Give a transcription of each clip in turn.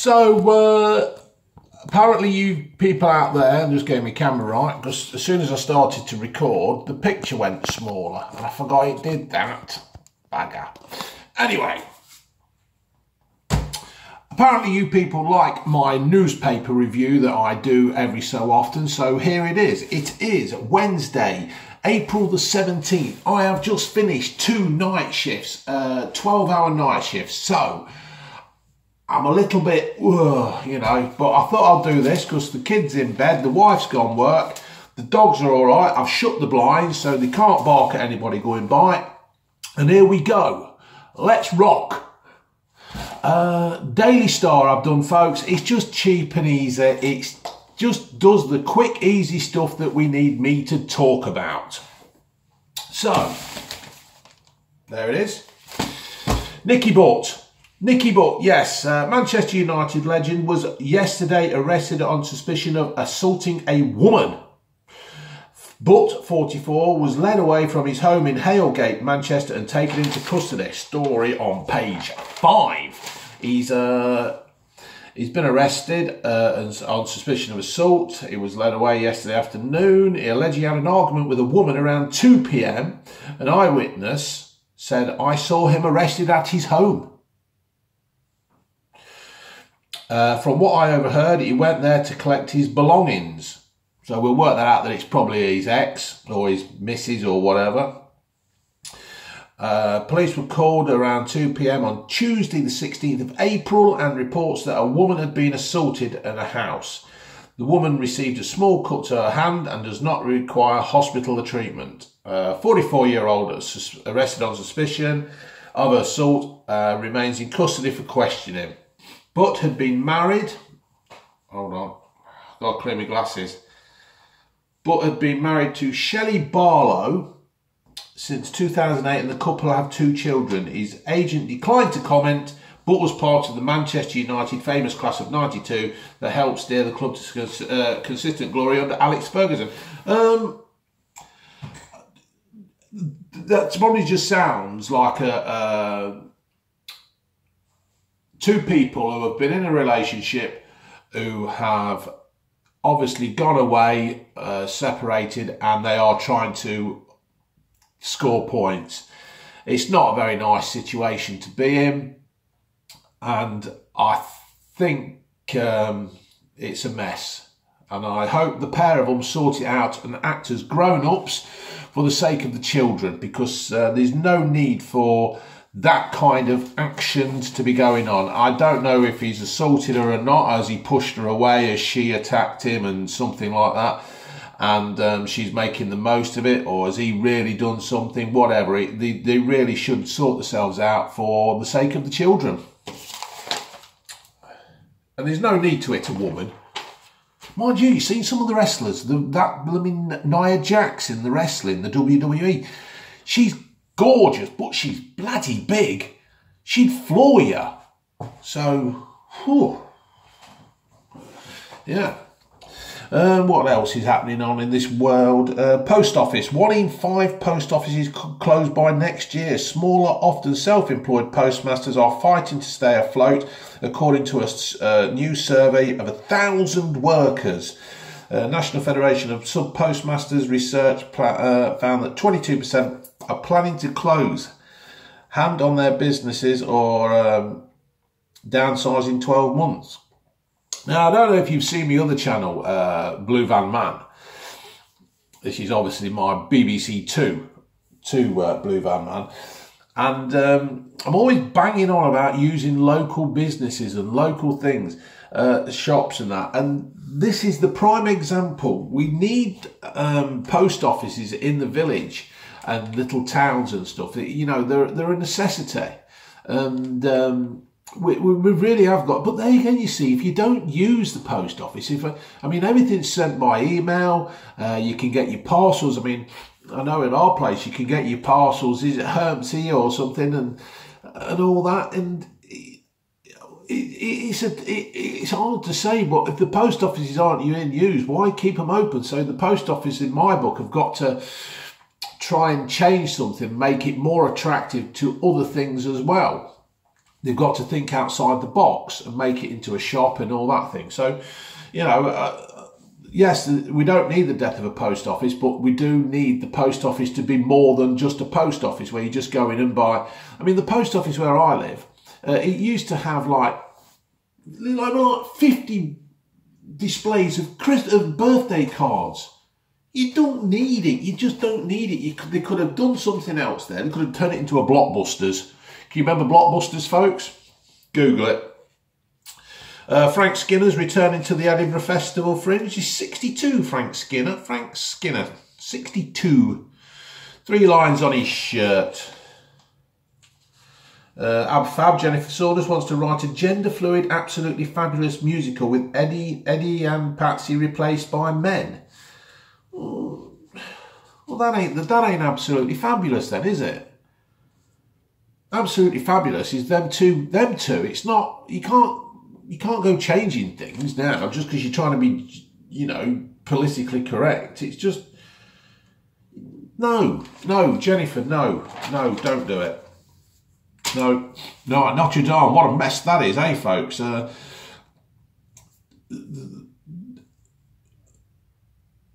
So, apparently you people out there, just getting my camera right, because as soon as I started to record, the picture went smaller, and I forgot it did that. Bagger. Anyway, apparently you people like my newspaper review that I do every so often, so here it is. It is Wednesday, April the 17th. I have just finished 2 night shifts, 12-hour night shifts, so I'm a little bit, you know, but I thought I'll do this because the kid's in bed, the wife's gone work, the dogs are all right. I've shut the blinds so they can't bark at anybody going by. And here we go. Let's rock. Daily Star I've done, folks. It's just cheap and easy. It just does the quick, easy stuff that we need me to talk about. So, there it is. Nicky Butt. Nicky Butt, yes, Manchester United legend was yesterday arrested on suspicion of assaulting a woman. Butt, 44, was led away from his home in Halegate, Manchester, and taken into custody. Story on page 5. He's been arrested on suspicion of assault. He was led away yesterday afternoon. He allegedly had an argument with a woman around 2 p.m. An eyewitness said, "I saw him arrested at his home. From what I overheard, he went there to collect his belongings." So we'll work that out that it's probably his ex or his missus or whatever. Police were called around 2 p.m. on Tuesday the 16th of April and reports that a woman had been assaulted in a house. The woman received a small cut to her hand and does not require hospital treatment. 44-year-old arrested on suspicion of assault remains in custody for questioning. Butt had been married. Hold on, I've got to clear my glasses. Butt had been married to Shelley Barlow since 2008 and the couple have 2 children. His agent declined to comment. Butt was part of the Manchester United famous class of '92 that helped steer the club to consistent glory under Alex Ferguson. That probably just sounds like 2 people who have been in a relationship who have obviously gone away, separated, and they are trying to score points. It's not a very nice situation to be in, and I think it's a mess. And I hope the pair of them sort it out and act as grown-ups for the sake of the children, because there's no need for that kind of actions to be going on. I don't know if he's assaulted her or not, as he pushed her away as she attacked him and something like that, and she's making the most of it, or has he really done something, whatever. They really should sort themselves out for the sake of the children. And there's no need to hit a woman. Mind you, you've seen some of the wrestlers, Nia Jax in the wrestling, the WWE. She's gorgeous, but she's bloody big. She'd floor you. So, whew. Yeah. What else is happening on in this world? Post office. 1 in 5 post offices closed by next year. Smaller, often self-employed postmasters are fighting to stay afloat, according to a new survey of 1,000 workers. National Federation of Sub-Postmasters research found that 22% are planning to close, hand on their businesses, or downsize in 12 months. Now, I don't know if you've seen my other channel, Blue Van Man. This is obviously my BBC Two Blue Van Man. And I'm always banging on about using local businesses and local things, shops and that. And this is the prime example. We need post offices in the village and little towns and stuff. You know, they're a necessity. And we really have got. But there again, you see, if you don't use the post office, I mean, everything's sent by email. You can get your parcels. I mean, I know in our place you can get your parcels. Is it Hermsey or something, and all that, and it's hard to say. But if the post offices aren't in use, why keep them open? So the post office, in my book, have got to try and change something, make it more attractive to other things as well. they've got to think outside the box and make it into a shop and all that thing. So, you know, yes, we don't need the death of a post office, but we do need the post office to be more than just a post office where you just go in and buy. I mean, the post office where I live, it used to have like 50 displays of birthday cards. You don't need it. You just don't need it. They could have done something else there. They could have turned it into a Blockbusters. Can you remember Blockbusters, folks? Google it. Frank Skinner's returning to the Edinburgh Festival Fringe. He's 62, Frank Skinner. Frank Skinner, 62. 3 lines on his shirt. Ab Fab, Jennifer Saunders wants to write a gender-fluid, absolutely fabulous musical with Eddie and Patsy replaced by men. Well, that ain't absolutely fabulous then, is it? Absolutely fabulous is them two. It's not, you can't go changing things now just because you're trying to be, you know, politically correct. It's just, no, Jennifer, no, don't do it. No, Notre Dame, what a mess that is, eh, folks?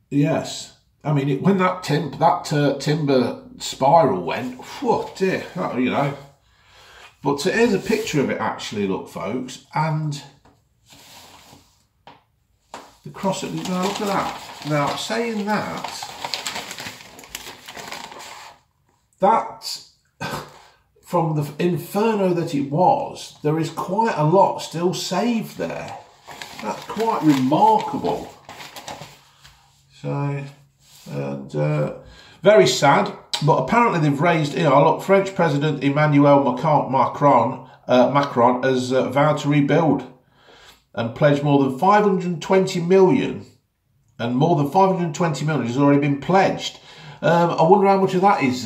Yes. I mean, when that timber spiral went, whew, dear, you know. But here's a picture of it actually, look, folks, and the cross. Now look at that. Now, saying that from the inferno that it was, there is quite a lot still saved there. That's quite remarkable. So. And very sad, but apparently they've raised, you know, look, French President Emmanuel Macron has vowed to rebuild and pledged more than 520 million, and more than 520 million has already been pledged. I wonder how much of that is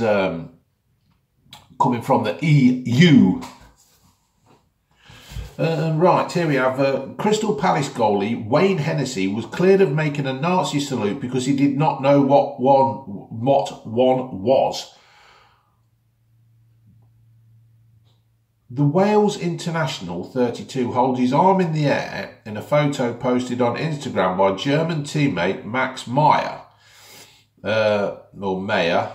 coming from the EU. Right, here we have Crystal Palace goalie Wayne Hennessy was cleared of making a Nazi salute because he did not know what one was. The Wales international, 32, holds his arm in the air in a photo posted on Instagram by German teammate Max Meyer, or Mayer,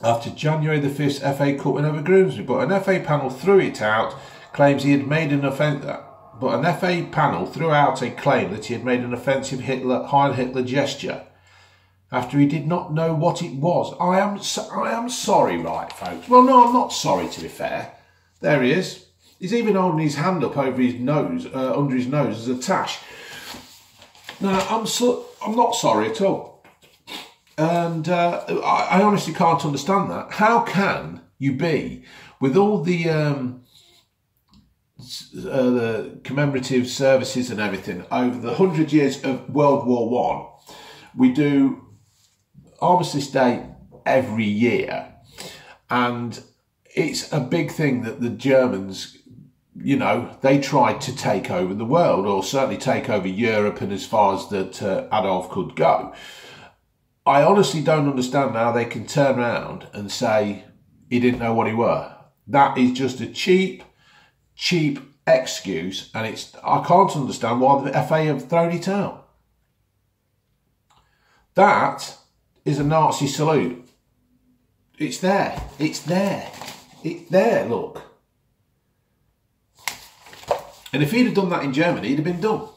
after January the 5th FA Cup win over Grimsby, but an FA panel threw it out. Claims he had made an offensive, but an FA panel threw out a claim that he had made an offensive Heil Hitler gesture after he did not know what it was. I am sorry, right, folks? Well, no, I'm not sorry, to be fair. There he is. He's even holding his hand up over his nose, under his nose as a tash. Now, I'm not sorry at all, and I honestly can't understand that. How can you be with all the commemorative services and everything over the 100 years of World War I? We do Armistice Day every year, and it's a big thing that the Germans, you know, they tried to take over the world, or certainly take over Europe and as far as that Adolf could go. I honestly don't understand how they can turn around and say he didn't know what he were. That is just a cheap excuse, and I can't understand why the FA have thrown it out. That is a Nazi salute. It's there. It's there. It's there, look. And if he'd have done that in Germany, he'd have been done.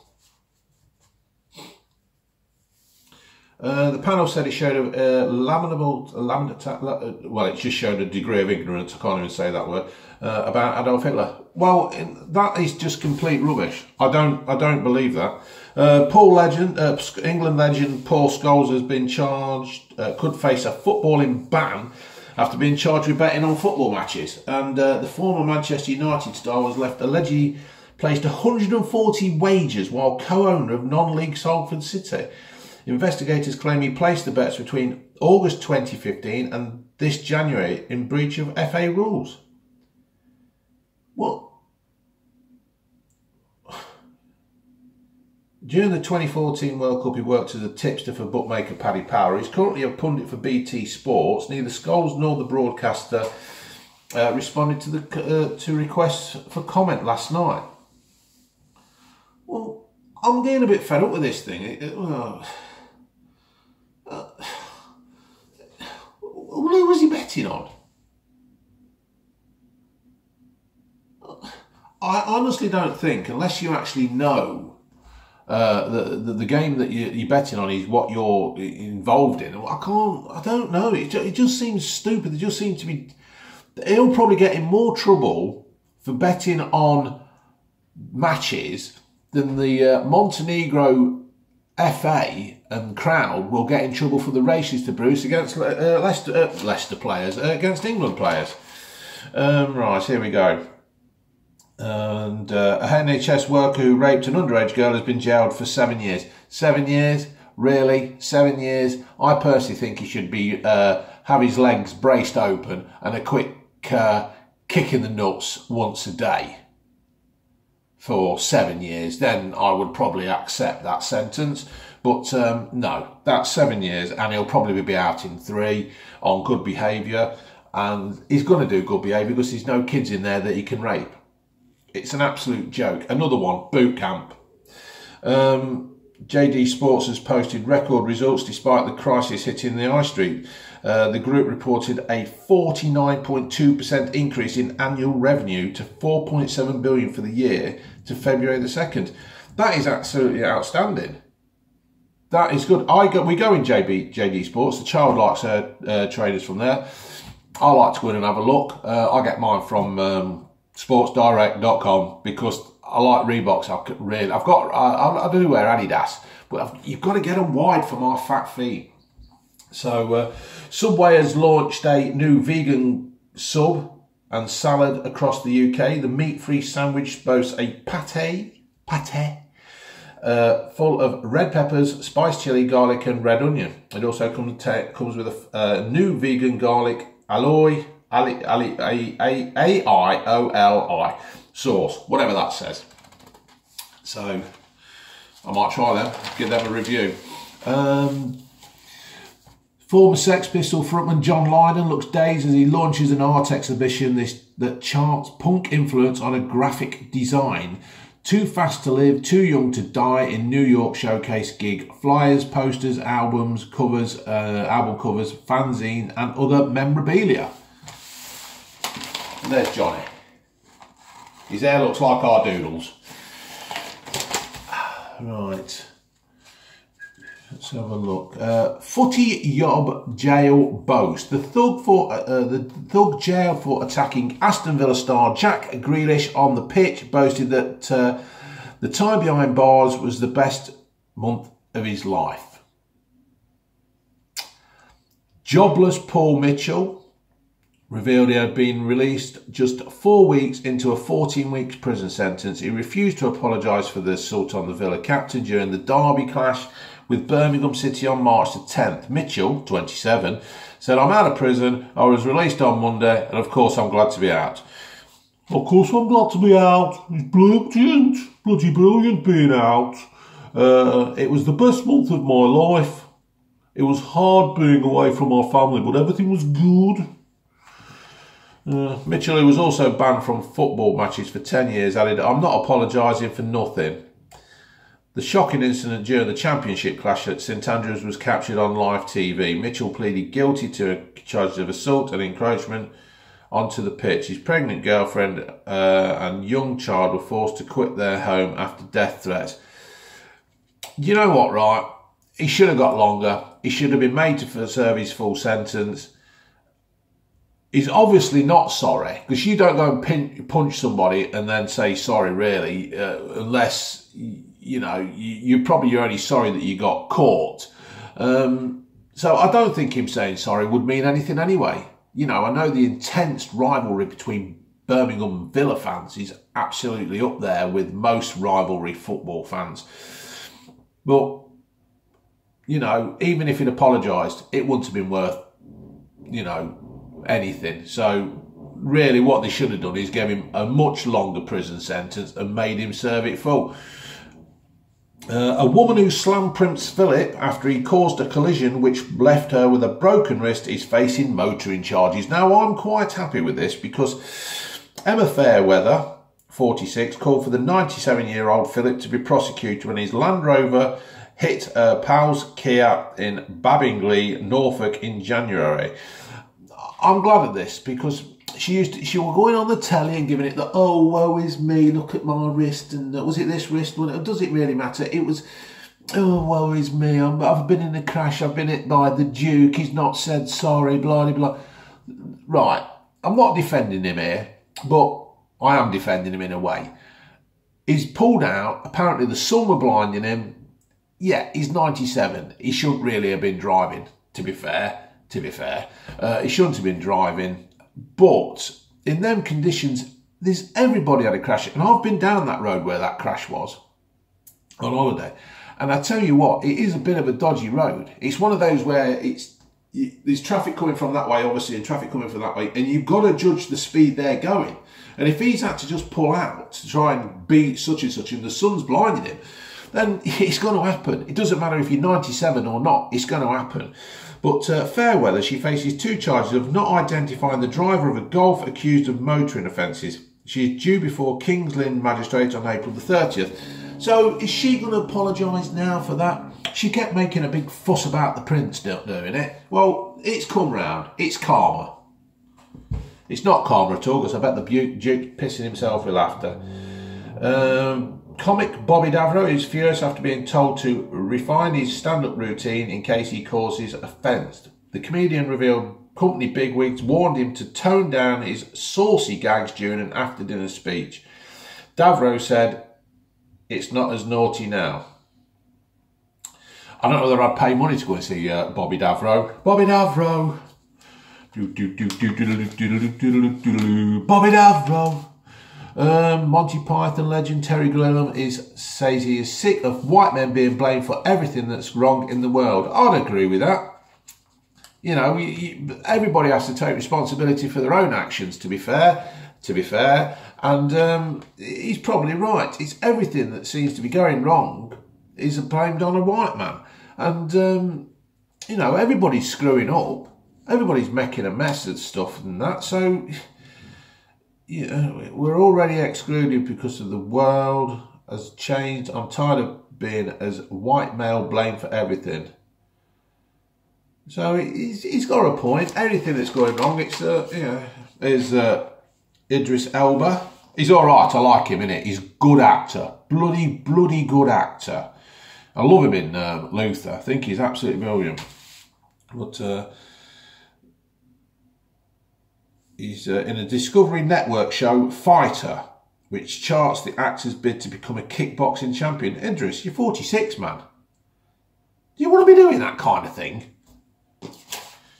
The panel said it showed well, it just showed a degree of ignorance, I can't even say that word, about Adolf Hitler. Well, that is just complete rubbish. I don't believe that. England legend Paul Scholes has been charged, could face a footballing ban after being charged with betting on football matches. And the former Manchester United star was allegedly placed 140 wagers while co-owner of non-league Salford City. Investigators claim he placed the bets between August 2015 and this January in breach of FA rules. What? During the 2014 World Cup, he worked as a tipster for bookmaker Paddy Power. He's currently a pundit for BT Sports. Neither Scholes nor the broadcaster responded to the to requests for comment last night. Well, I'm getting a bit fed up with this thing. Who was he betting on? I honestly don't think, unless you actually know the game that you're betting on is what you're involved in. I don't know. It just seems stupid. It just seems to be. He'll probably get in more trouble for betting on matches than the Montenegro FA and crowd will get in trouble for the racist abuse against Leicester players, against England players. Right, here we go. And a NHS worker who raped an underage girl has been jailed for 7 years. 7 years? Really? 7 years? I personally think he should be have his legs braced open and a quick kick in the nuts once a day for 7 years. Then I would probably accept that sentence. But no, that's 7 years, and he'll probably be out in 3 on good behaviour. And he's going to do good behaviour because there's no kids in there that he can rape. It's an absolute joke. Another one, boot camp. JD Sports has posted record results despite the crisis hitting the high street. The group reported a 49.2% increase in annual revenue to 4.7 billion for the year to February the 2nd. That is absolutely outstanding. That is good. We go in JD Sports. The child likes traders from there. I like to go in and have a look. I get mine from sportsdirect.com because I like Reeboks. I do wear Adidas, but you've got to get them wide for my fat feet. So Subway has launched a new vegan sub and salad across the UK. The meat-free sandwich boasts a pate full of red peppers, spiced chilli, garlic and red onion. It also comes with a new vegan garlic AIOLI sauce, whatever that says. So I might try them, give them a review. Former Sex Pistol frontman John Lydon looks dazed as he launches an art exhibition that charts punk influence on a graphic design. Too Fast to Live, Too Young to Die in New York showcase gig. Flyers, posters, album covers, fanzine and other memorabilia. And there's Johnny. His hair looks like our doodles. Right. Let's have a look. Footy Yob jail boast. The thug jailed for attacking Aston Villa star Jack Grealish on the pitch boasted that the time behind bars was the best month of his life. Jobless Paul Mitchell revealed he had been released just 4 weeks into a 14-week prison sentence. He refused to apologise for the assault on the Villa captain during the derby clash with Birmingham City on March the 10th. Mitchell, 27, said, "I'm out of prison. I was released on Monday, and of course I'm glad to be out." Of course I'm glad to be out. It's bloody brilliant being out. It was the best month of my life. It was hard being away from our family, but everything was good. Mitchell, who was also banned from football matches for 10 years, added, "I'm not apologising for nothing." The shocking incident during the Championship clash at St Andrews was captured on live TV. Mitchell pleaded guilty to charges of assault and encroachment onto the pitch. His pregnant girlfriend and young child were forced to quit their home after death threats. You know what, right? He should have got longer. He should have been made to serve his full sentence. He's obviously not sorry, because you don't go and punch somebody and then say sorry, really, unless... You know, you're only sorry that you got caught. So I don't think him saying sorry would mean anything anyway. You know, I know the intense rivalry between Birmingham and Villa fans is absolutely up there with most rivalry football fans. But, you know, even if he'd apologised, it wouldn't have been worth, you know, anything. So really what they should have done is give him a much longer prison sentence and made him serve it full. A woman who slammed Prince Philip after he caused a collision which left her with a broken wrist is facing motoring charges. Now, I'm quite happy with this because Emma Fairweather, 46, called for the 97-year-old Philip to be prosecuted when his Land Rover hit Powell's Kia in Babingley, Norfolk in January. I'm glad of this because she was going on the telly and giving it the, oh, woe is me, look at my wrist, and was it this wrist? Well, does it really matter? It was, oh, woe is me, I've been in a crash, I've been hit by the Duke, he's not said sorry, blah, blah, blah. Right, I'm not defending him here, but I am defending him in a way. He's pulled out, apparently the sun were blinding him. Yeah, he's 97, he shouldn't really have been driving, to be fair. He shouldn't have been driving. But in them conditions, everybody had a crash. And I've been down that road where that crash was on holiday. And I tell you what, it is a bit of a dodgy road. It's one of those where there's traffic coming from that way, obviously, and traffic coming from that way. And you've got to judge the speed they're going. And if he's had to just pull out to try and beat such and such, and the sun's blinded him, then it's going to happen. It doesn't matter if you're 97 or not, it's going to happen. But Fairweather, she faces 2 charges of not identifying the driver of a Golf accused of motoring offences. She is due before Kings Lynn Magistrate on April the 30th. So is she going to apologise now for that? She kept making a big fuss about the Prince doing it. Well, it's come round. It's karma. It's not karma at all, because I bet the Duke pissing himself with laughter. Comic Bobby Davro is furious after being told to refine his stand-up routine in case he causes offence. The comedian revealed company bigwigs warned him to tone down his saucy gags during an after-dinner speech. Davro said, "It's not as naughty now." I don't know whether I'd pay money to go and see Bobby Davro. Bobby Davro. Bobby Davro. Monty Python legend Terry Gilliam says he is sick of white men being blamed for everything that's wrong in the world. I'd agree with that. You know, everybody has to take responsibility for their own actions, to be fair. And he's probably right. It's everything that seems to be going wrong is blamed on a white man. And, you know, everybody's screwing up. Everybody's making a mess of stuff and that. So, you know, we're already excluded because of the world has changed. I'm tired of being as white male blamed for everything. So he's got a point. Everything that's going wrong, it's you know, is Idris Elba. He's all right. I like him, innit? He's a good actor, bloody good actor. I love him in Luther. I think he's absolutely brilliant. But he's in a Discovery Network show, Fighter, which charts the actor's bid to become a kickboxing champion. Idris, you're 46, man. Do you want to be doing that kind of thing?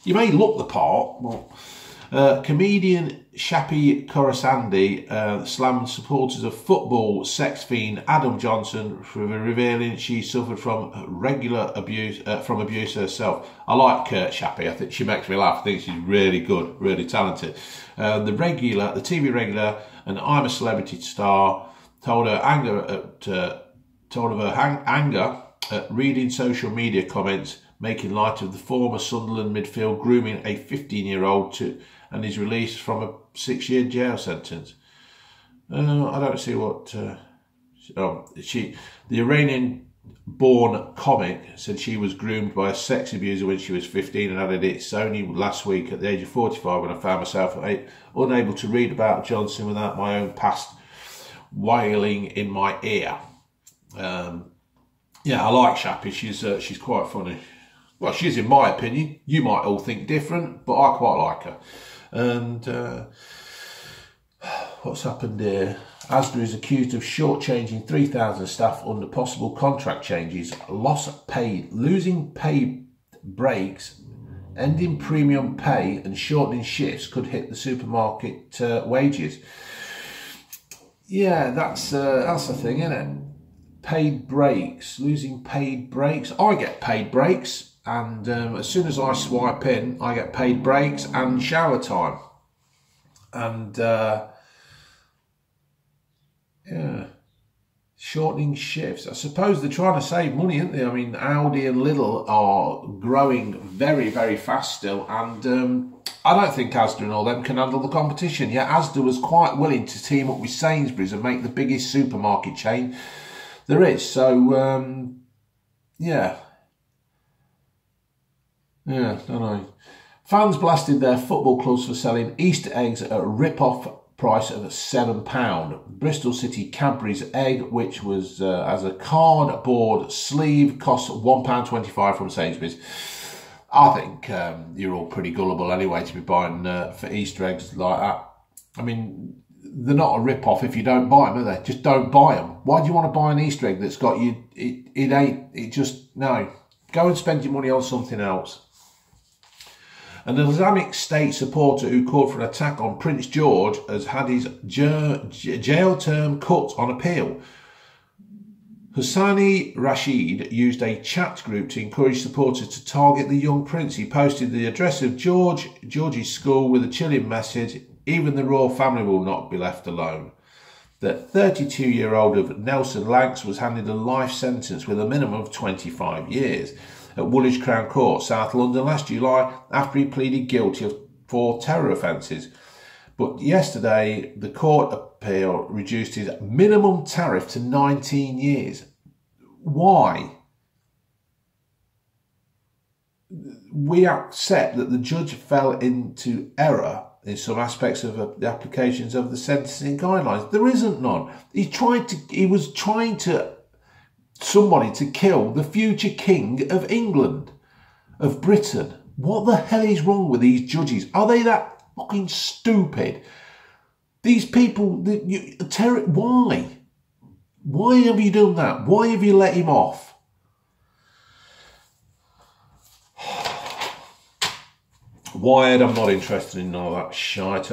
You may look the part, but comedian Shappi Khorsandi slammed supporters of football sex fiend Adam Johnson for revealing she suffered from regular abuse herself. I like Shappi. I think she makes me laugh. I think she's really good, really talented. The TV regular, and I'm a Celebrity star, told of her anger at reading social media comments making light of the former Sunderland midfield grooming a 15-year-old and is released from a 6-year jail sentence. I don't see what... the Iranian-born comic said she was groomed by a sex abuser when she was 15 and added, "It's only last week at the age of 45 when I found myself unable to read about Johnson without my own past wailing in my ear." Yeah, I like Shappi. She's quite funny. Well, she is in my opinion. You might all think different, but I quite like her. And what's happened here? Asda is accused of shortchanging 3,000 staff under possible contract changes, losing pay breaks, ending premium pay and shortening shifts could hit the supermarket wages. Yeah, that's the thing, isn't it? Paid breaks, losing paid breaks. I get paid breaks. And as soon as I swipe in, I get paid breaks and shower time. And yeah, Shortening shifts. I suppose they're trying to save money, aren't they? I mean, Audi and Lidl are growing very, very fast still, and I don't think Asda and all them can handle the competition. Yeah, Asda was quite willing to team up with Sainsbury's and make the biggest supermarket chain there is. So, yeah. Yeah, don't know. Fans blasted their football clubs for selling Easter eggs at a rip-off price of £7. Bristol City Cadbury's egg, which was as a cardboard sleeve, cost £1.25 from Sainsbury's. I think you're all pretty gullible anyway to be buying for Easter eggs like that. I mean, they're not a rip-off if you don't buy them, are they? Just don't buy them. Why do you want to buy an Easter egg that's got you? No. Go and spend your money on something else. An Islamic State supporter who called for an attack on Prince George has had his jail term cut on appeal. Hussaini Rashid used a chat group to encourage supporters to target the young prince. He posted the address of George's school with a chilling message: even the royal family will not be left alone. The 32-year-old of Nelson Lanks was handed a life sentence with a minimum of 25 years at Woolwich Crown Court, South London, last July after he pleaded guilty of 4 terror offences. But yesterday, the court appeal reduced his minimum tariff to 19 years. Why? We accept that the judge fell into error in some aspects of the applications of the sentencing guidelines. There isn't none. He was trying to somebody to kill the future king of England, of Britain. What the hell is wrong with these judges? Are they that fucking stupid? These people, why? Why have you done that? Why have you let him off? Wired, I'm not interested in all that shite.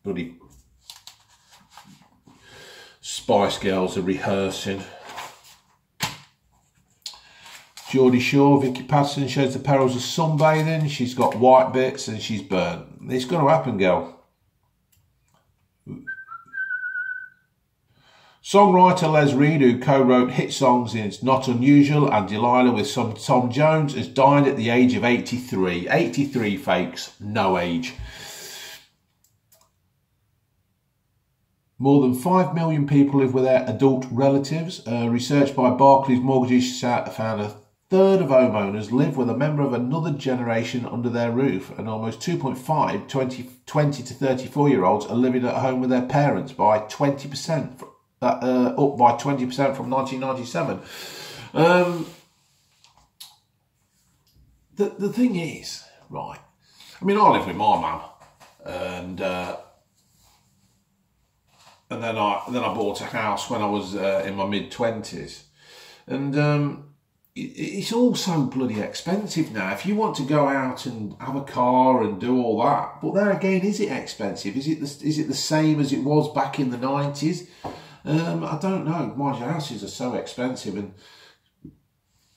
Bloody Spice Girls are rehearsing. Geordie Shore, Vicky Patterson shows the perils of sunbathing. She's got white bits and she's burnt. It's going to happen, girl. Songwriter Les Reed, who co-wrote hit songs in It's Not Unusual and Delilah with some Tom Jones, has died at the age of 83. 83, fakes, no age. More than 5 million people live with their adult relatives. Research by Barclays Mortgages found a third of homeowners live with a member of another generation under their roof, and almost 2.5 20 to 34-year-olds are living at home with their parents by 20%. Up by 20% from 1997. The thing is, right, I mean, I live with my mum, and then I bought a house when I was in my mid-20s, and it's all so bloody expensive now. If you want to go out and have a car and do all that, but there again, is it expensive? Is it the same as it was back in the 90s? I don't know. My houses are so expensive, and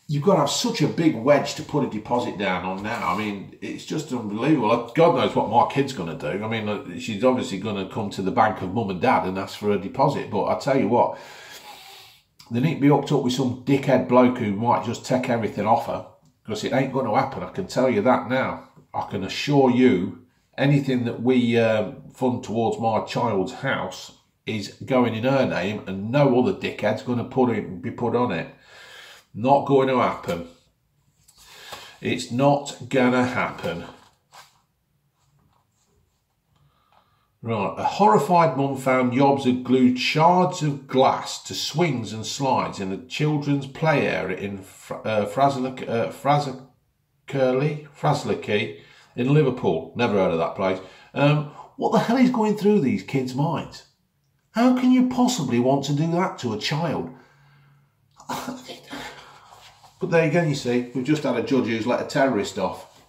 you've got to have such a big wedge to put a deposit down on now. I mean, it's just unbelievable. God knows what my kid's going to do. I mean, she's obviously going to come to the bank of mum and dad and ask for a deposit. But I tell you what, they need to be hooked up with some dickhead bloke who might just take everything off her, because it ain't going to happen. I can tell you that now. I can assure you, anything that we fund towards my child's house is going in her name, and no other dickhead's going to be put on it. Not going to happen. It's not going to happen. Right, a horrified mum found Yobs had glued shards of glass to swings and slides in a children's play area in Fraserkirley in Liverpool. Never heard of that place. What the hell is going through these kids' minds? How can you possibly want to do that to a child? But there again, you see, we've just had a judge who's let a terrorist off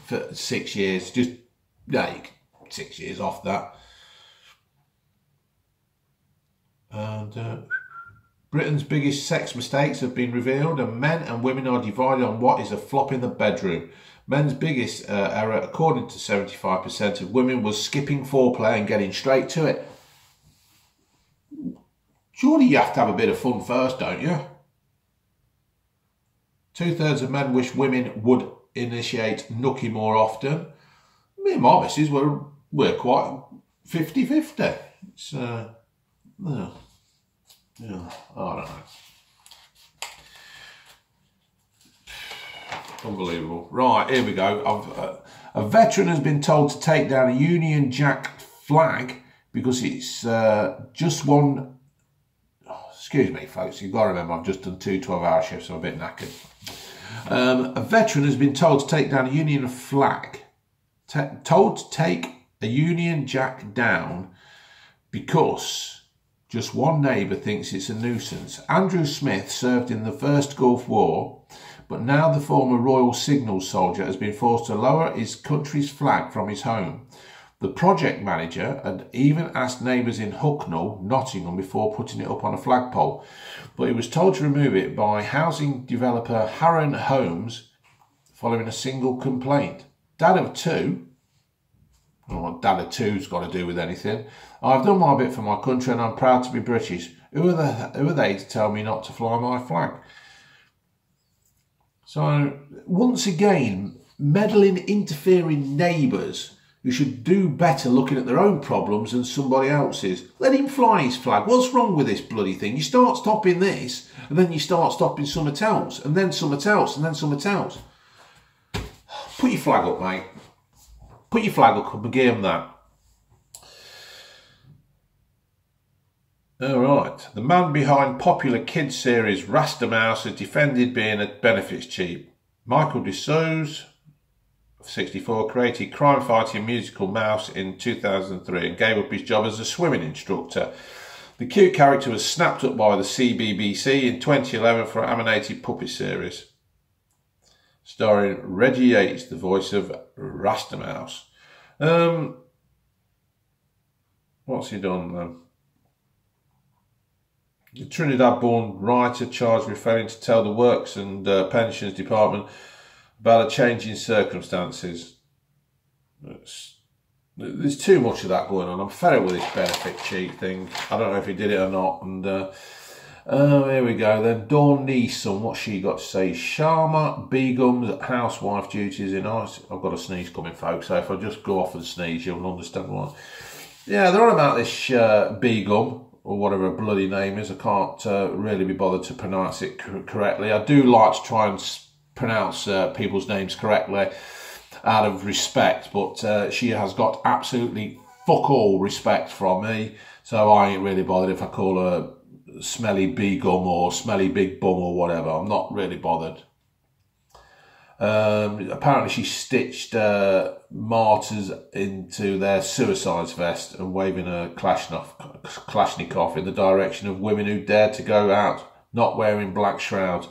for 6 years. 6 years off that. And Britain's biggest sex mistakes have been revealed, and men and women are divided on what is a flop in the bedroom. Men's biggest error, according to 75% of women, was skipping foreplay and getting straight to it. Surely you have to have a bit of fun first, don't you? 2/3 of men wish women would initiate nookie more often. Me and my missus, we're quite 50-50. It's, yeah, I don't know. Unbelievable. Right, here we go. A veteran has been told to take down a Union Jack flag because it's just one... Oh, excuse me, folks. You've got to remember, I've just done 2 12-hour shifts, so I'm a bit knackered. A veteran has been told to take down a Union flag. Told to take a Union Jack down because just one neighbour thinks it's a nuisance. Andrew Smith served in the First Gulf War, but now the former Royal Signals soldier has been forced to lower his country's flag from his home. The project manager had even asked neighbours in Hucknall, Nottingham, before putting it up on a flagpole, but he was told to remove it by housing developer Harron Holmes following a single complaint. Dad of 2, I don't know what Dad of 2's got to do with anything. I've done my bit for my country and I'm proud to be British. Who are they to tell me not to fly my flag? So, once again, meddling, interfering neighbours who should do better looking at their own problems than somebody else's. Let him fly his flag. What's wrong with this bloody thing? You start stopping this, and then you start stopping something else, and then something else, and then something else. Put your flag up, mate. Put your flag up and give them that. All right. The man behind popular kids series Rasta Mouse has defended being a benefits cheat. Michael DeSouza, 64, created crime-fighting musical Mouse in 2003 and gave up his job as a swimming instructor. The cute character was snapped up by the CBBC in 2011 for an animated puppet series, starring Reggie Yates, the voice of Rasta Mouse. What's he done then? The Trinidad-born writer charged with failing to tell the Works and Pensions Department about a change in circumstances. There's too much of that going on. I'm fed up with this benefit cheat thing. I don't know if he did it or not. And here we go then. Dawn Neeson, what's she got to say? Sharma Begum's housewife duties in Ice. I've got a sneeze coming, folks, so if I just go off and sneeze, you'll understand why. Yeah, they're on about this Begum, or whatever her bloody name is. I can't really be bothered to pronounce it correctly. I do like to try and pronounce people's names correctly out of respect, but she has got absolutely fuck all respect from me, so I ain't really bothered if I call her Smelly Begum or Smelly Big Bum or whatever. I'm not really bothered. Apparently she stitched martyrs into their suicides vest and waving a Kalashnikov in the direction of women who dared to go out not wearing black shrouds.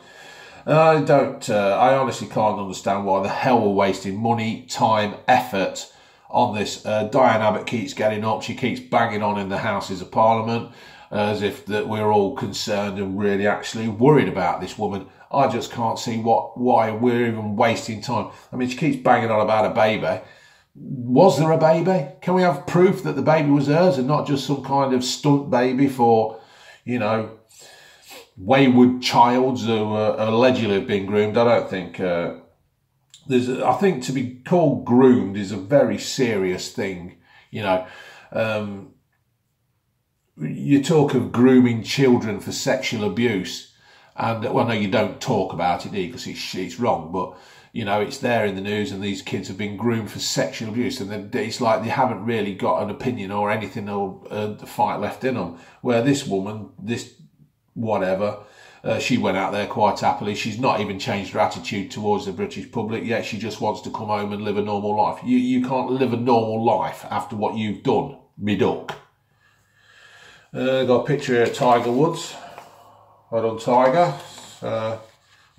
I honestly can't understand why the hell we're wasting money, time, effort on this. Diane Abbott keeps getting up, she keeps banging on in the Houses of Parliament as if that we're all concerned and really actually worried about this woman. I just can't see why we're even wasting time. I mean, she keeps banging on about a baby. Was there a baby? Can we have proof that the baby was hers and not just some kind of stunt baby for, you know, wayward childs who allegedly have been groomed? I don't think I think to be called groomed is a very serious thing. You know, you talk of grooming children for sexual abuse, and well, no, you don't talk about it because it's wrong, but you know, it's there in the news, and these kids have been groomed for sexual abuse, and it's like they haven't really got an opinion or anything or the fight left in them. Where this woman, this whatever, she went out there quite happily. She's not even changed her attitude towards the British public, yet she just wants to come home and live a normal life. You can't live a normal life after what you've done, me duck. Got a picture here of Tiger Woods. Well done, Tiger.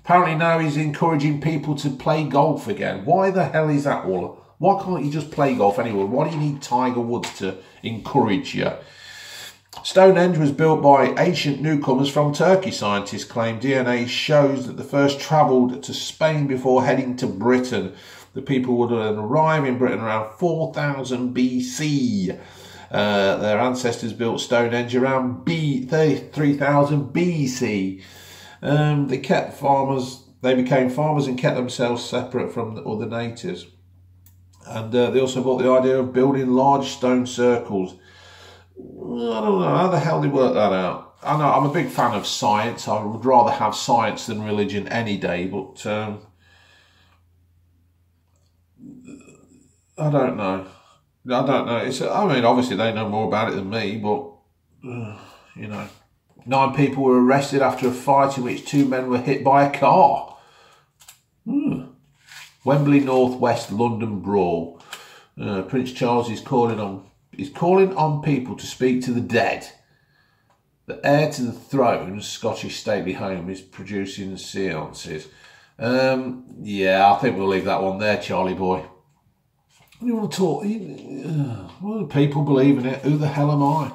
Apparently now he's encouraging people to play golf again. Why the hell is that all? Why can't you just play golf anywhere? Why do you need Tiger Woods to encourage you? Stonehenge was built by ancient newcomers from Turkey, scientists claim. DNA shows that the first travelled to Spain before heading to Britain. The people would arrive in Britain around 4000 BC. Their ancestors built Stonehenge around 3000 BC. They became farmers and kept themselves separate from the other natives. And they also brought the idea of building large stone circles. I don't know how the hell they worked that out. I know I'm a big fan of science. I would rather have science than religion any day, but I don't know. I mean, obviously they know more about it than me, but you know, 9 people were arrested after a fight in which 2 men were hit by a car. Wembley Northwest London brawl. Prince Charles is calling on people to speak to the dead. The heir to the throne's Scottish stately home is producing seances. Yeah, I think we'll leave that one there, Charlie boy. You want to talk? Well, people believe in it. Who the hell am I?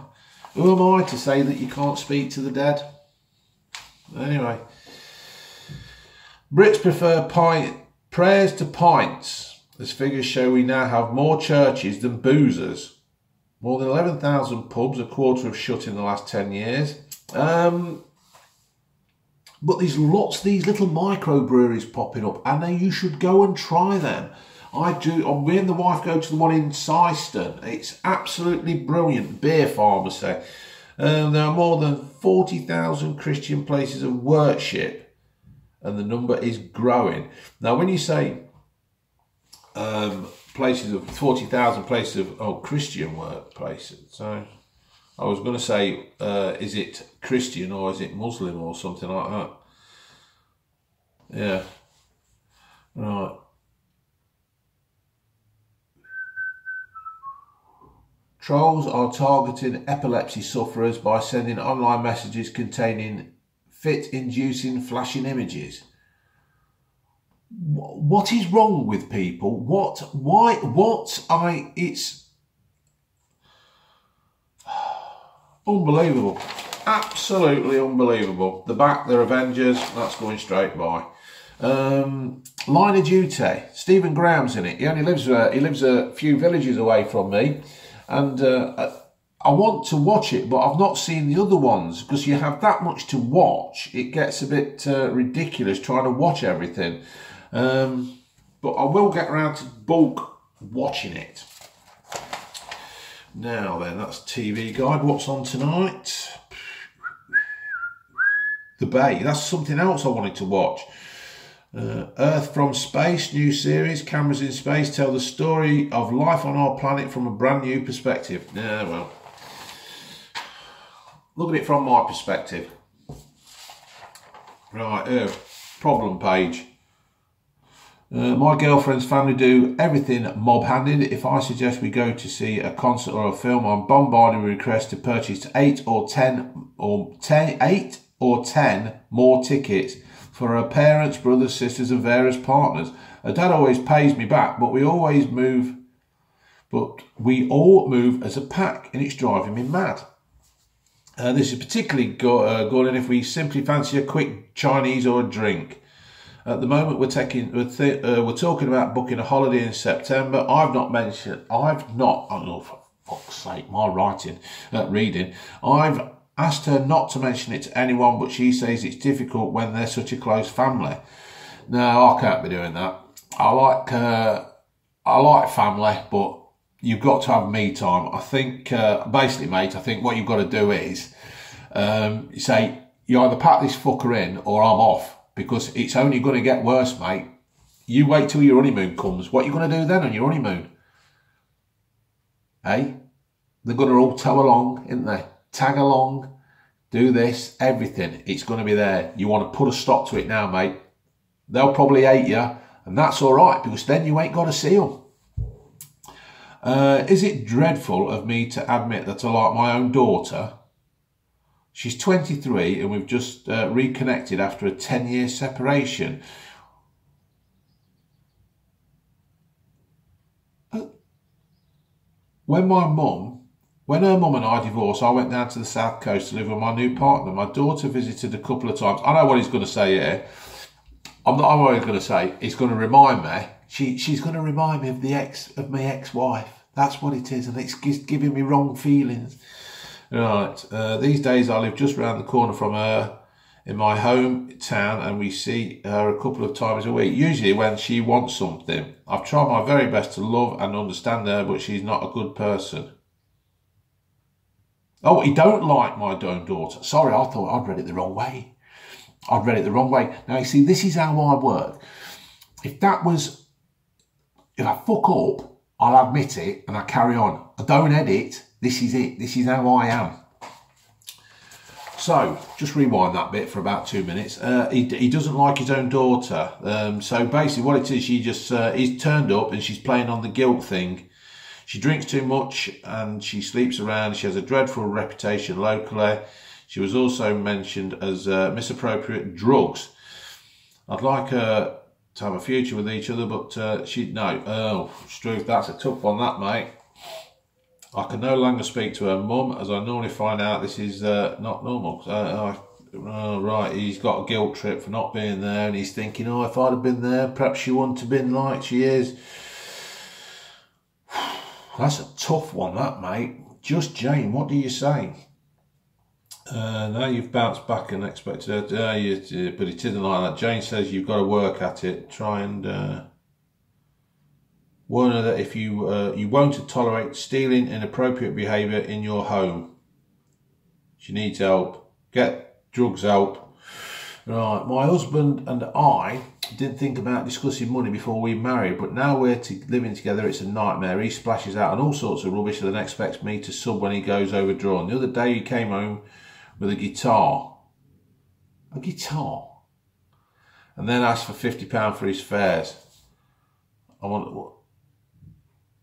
Who am I to say that you can't speak to the dead? Anyway, Brits prefer prayers to pints. As figures show, we now have more churches than boozers. More than 11,000 pubs, a quarter have shut in the last 10 years. But there's lots of these little microbreweries popping up, and you should go and try them. I do. Me and the wife go to the one in Syston. It's absolutely brilliant. Beer pharmacy. There are more than 40,000 Christian places of worship, and the number is growing. Now, when you say places of 40,000 places of Christian workplaces, so I was going to say, is it Christian or is it Muslim or something like that? Yeah. Right. Trolls are targeting epilepsy sufferers by sending online messages containing fit-inducing flashing images. What is wrong with people? It's unbelievable. Absolutely unbelievable. They're Avengers, that's going straight by. Line of Duty. Stephen Graham's in it. He lives a few villages away from me. And I want to watch it, but I've not seen the other ones, because you have that much to watch. It gets a bit ridiculous trying to watch everything. But I will get around to bulk watching it. Now then, that's TV Guide. What's on tonight? The Bay. That's something else I wanted to watch. Earth from Space, new series. Cameras in space tell the story of life on our planet from a brand new perspective. Yeah, well, look at it from my perspective. Right, problem page. My girlfriend's family do everything mob-handed. If I suggest we go to see a concert or a film, I'm bombarded with requests to purchase 8 or 10 more tickets for her parents, brothers, sisters and various partners. Her dad always pays me back, but we all move as a pack, and it's driving me mad. This is particularly good if we simply fancy a quick Chinese or a drink. At the moment, we're talking about booking a holiday in September. Oh, for fuck's sake, my reading. I've asked her not to mention it to anyone, but she says it's difficult when they're such a close family. No, I can't be doing that. I like family, but you've got to have me time. I think, basically, mate, I think what you've got to do is, you say, you either pack this fucker in or I'm off, because it's only going to get worse, mate. You wait till your honeymoon comes. What are you going to do then on your honeymoon? Eh? They're going to all tow along, isn't they? Tag along, do this, everything. It's going to be there. You want to put a stop to it now, mate. They'll probably hate you, and that's all right, because then you ain't got to see them. Is it dreadful of me to admit that I like my own daughter? She's 23 and we've just reconnected after a 10-year separation. When her mum and I divorced, I went down to the south coast to live with my new partner. My daughter visited a couple of times. I know what he's going to say here. I'm always going to say, it's going to remind me. She's going to remind me of my ex-wife. That's what it is, and it's giving me wrong feelings. Right, these days I live just round the corner from her in my hometown, and we see her a couple of times a week, usually when she wants something. I've tried my very best to love and understand her, but she's not a good person. Oh, he don't like my own daughter. Sorry, I thought I'd read it the wrong way. I'd read it the wrong way. Now, you see, this is how I work. If I fuck up, I'll admit it and I carry on. I don't edit. This is it. This is how I am. So, just rewind that bit for about 2 minutes. He doesn't like his own daughter. So basically what it is, he's turned up and she's playing on the guilt thing. She drinks too much and she sleeps around. She has a dreadful reputation locally. She was also mentioned as misappropriate drugs. I'd like her to have a future with each other, but no. Oh, Struth, that's a tough one, that, mate. I can no longer speak to her mum, as I normally find out this is not normal. Right, he's got a guilt trip for not being there, and he's thinking, oh, if I'd have been there, perhaps she wouldn't have been like she is. That's a tough one, that, mate. Just Jane, what do you say? Now you've bounced back and expected her, but it isn't like that. Jane says you've got to work at it. Try and warn her that if you won't tolerate stealing, inappropriate behaviour in your home. She needs help. Get drugs help. Right, my husband and I didn't think about discussing money before we married, but now we're living together, it's a nightmare. He splashes out on all sorts of rubbish and then expects me to sub when he goes overdrawn. The other day he came home with a guitar. A guitar? And then asked for £50 for his fares. Why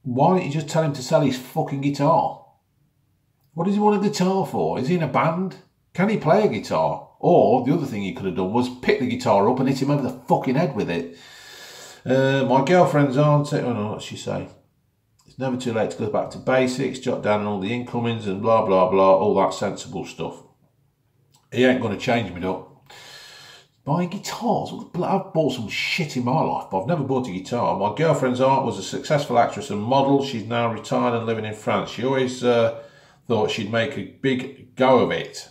don't you just tell him to sell his fucking guitar? What does he want a guitar for? Is he in a band? Can he play a guitar? Or the other thing he could have done was pick the guitar up and hit him over the fucking head with it. My girlfriend's auntie, oh no, what's she say? It's never too late to go back to basics, jot down all the incomings and blah, blah, blah, all that sensible stuff. He ain't going to change me up. Buying guitars? I've bought some shit in my life, but I've never bought a guitar. My girlfriend's aunt was a successful actress and model. She's now retired and living in France. She always thought she'd make a big go of it.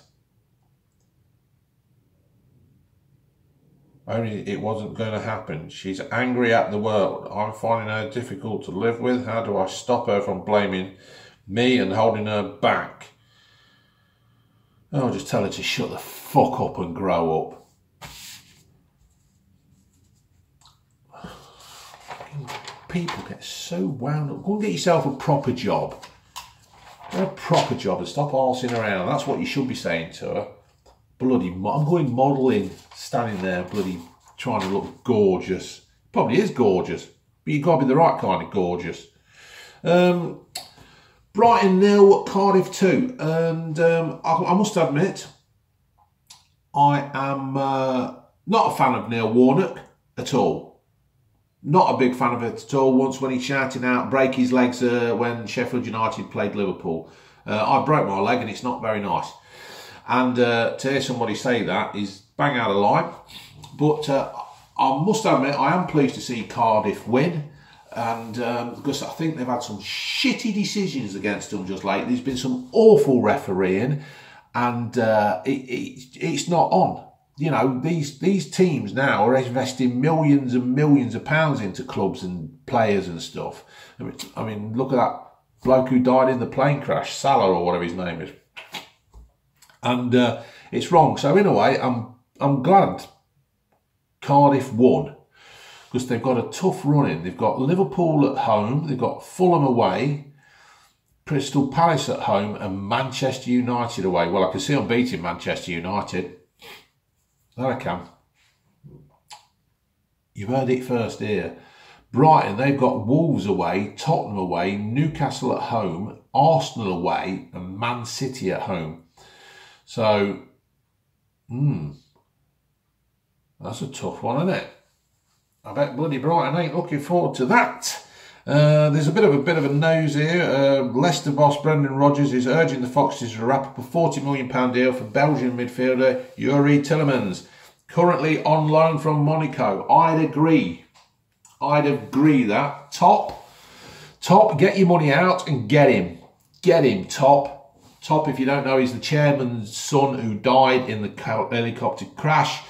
Only it wasn't going to happen. She's angry at the world. I'm finding her difficult to live with. How do I stop her from blaming me and holding her back? Oh, just tell her to shut the fuck up and grow up. People get so wound up. Go and get yourself a proper job. Get a proper job and stop arsing around. That's what you should be saying to her. Bloody, I'm going modelling, standing there, bloody trying to look gorgeous. Probably is gorgeous, but you've got to be the right kind of gorgeous. Brighton 0, Cardiff 2, and I must admit, I am not a fan of Neil Warnock at all. Not a big fan of it at all. Once when he's shouting out, break his legs when Sheffield United played Liverpool. I broke my leg and it's not very nice. And to hear somebody say that is bang out of line. But I must admit, I am pleased to see Cardiff win. And because I think they've had some shitty decisions against them just lately. There's been some awful refereeing. And it's not on. You know, these teams now are investing millions and millions of pounds into clubs and players and stuff. I mean, look at that bloke who died in the plane crash, Salah or whatever his name is. And it's wrong. So in a way, I'm glad Cardiff won because they've got a tough run in. They've got Liverpool at home, they've got Fulham away, Crystal Palace at home, and Manchester United away. Well, I can see I'm beating Manchester United. That I can. You've heard it first here. Brighton, they've got Wolves away, Tottenham away, Newcastle at home, Arsenal away, and Man City at home. So, that's a tough one, isn't it? I bet bloody Brighton ain't looking forward to that. There's a bit of a nose here. Leicester boss Brendan Rodgers is urging the Foxes to wrap up a £40 million deal for Belgian midfielder Yuri Tillemans, currently on loan from Monaco. I'd agree that. Top Top, get your money out and get him. Get him, Top. Top, if you don't know, he's the chairman's son who died in the helicopter crash,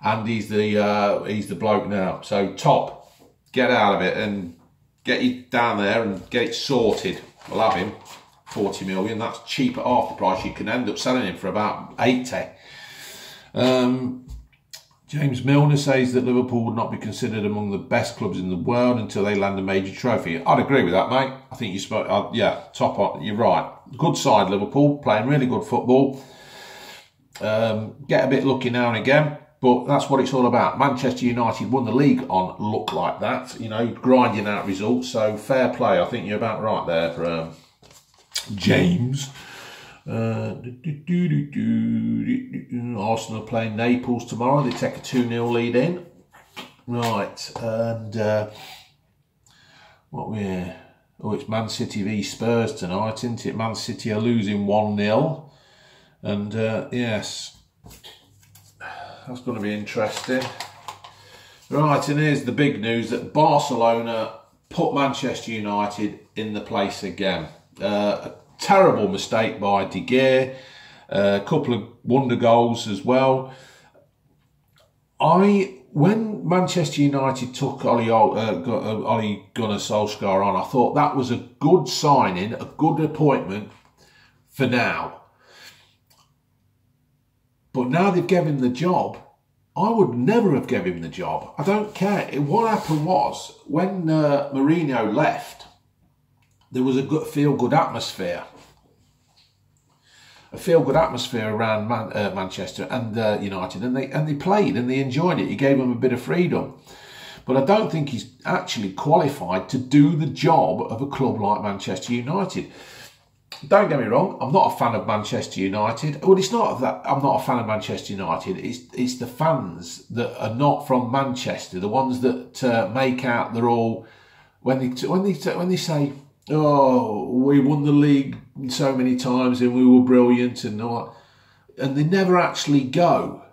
and he's the bloke now. So Top, get out of it and get you down there and get it sorted. We'll have him. 40 million, that's cheap at half the price. You can end up selling him for about 80. James Milner says that Liverpool would not be considered among the best clubs in the world until they land a major trophy. I'd agree with that, mate. I think you spoke, yeah, top on, you're right. Good side, Liverpool, playing really good football. Get a bit lucky now and again, but that's what it's all about. Manchester United won the league on luck like that, you know, grinding out results. So fair play. I think you're about right there for James. Arsenal playing Naples tomorrow. They take a 2-0 lead in. Right, and what we're... Oh, it's Man City v Spurs tonight, isn't it? Man City are losing 1-0. And yes, that's going to be interesting. Right, and here's the big news that Barcelona put Manchester United in the place again. A terrible mistake by De Gea, a couple of wonder goals as well. When Manchester United took Ole Gunnar Solskjaer on, I thought that was a good signing, a good appointment for now. But now they've given him the job, I would never have given him the job. I don't care. What happened was, when Mourinho left, there was a feel-good atmosphere. A feel-good atmosphere around Manchester and United, and they played and they enjoyed it. He gave them a bit of freedom. But I don't think he's actually qualified to do the job of a club like Manchester United. Don't get me wrong, I'm not a fan of Manchester United. Well, it's not that I'm not a fan of Manchester United. It's the fans that are not from Manchester, the ones that make out they're all when they say, "Oh, we won the league so many times and we were brilliant," and all, and they never actually go.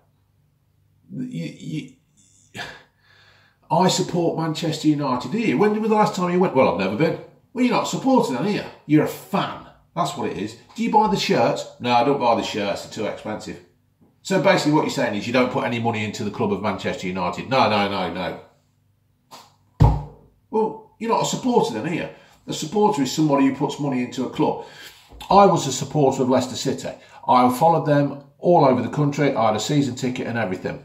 I support Manchester United. Here, when was the last time you went? Well, I've never been. Well, you're not supporting them, are you? You're a fan. That's what it is. Do you buy the shirts? No, I don't buy the shirts. They're too expensive. So basically what you're saying is you don't put any money into the club of Manchester United. No. Well, you're not a supporter then, are you? A supporter is somebody who puts money into a club. I was a supporter of Leicester City. I followed them all over the country. I had a season ticket and everything.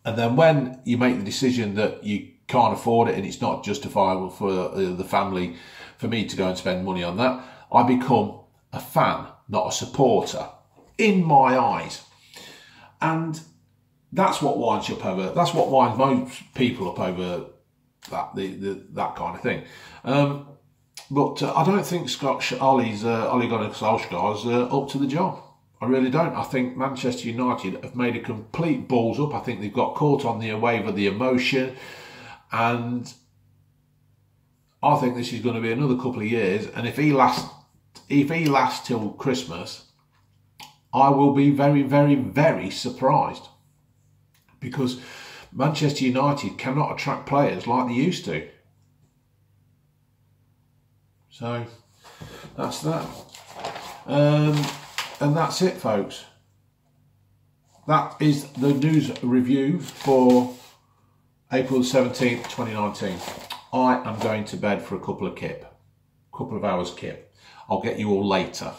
And then when you make the decision that you can't afford it and it's not justifiable for the family, for me to go and spend money on that, I become a fan, not a supporter, in my eyes. And that's what winds you up over. That's what winds most people up over that kind of thing. But I don't think Ole Gunnar Solskjaer's up to the job. I really don't. I think Manchester United have made a complete balls up. I think they've got caught on the wave of the emotion, and I think this is going to be another couple of years. And if he lasts till Christmas, I will be very, very, very surprised, because Manchester United cannot attract players like they used to. So that's that. And that's it, folks. That is the news review for April 17th, 2019. I am going to bed for a couple of hours kip. I'll get you all later.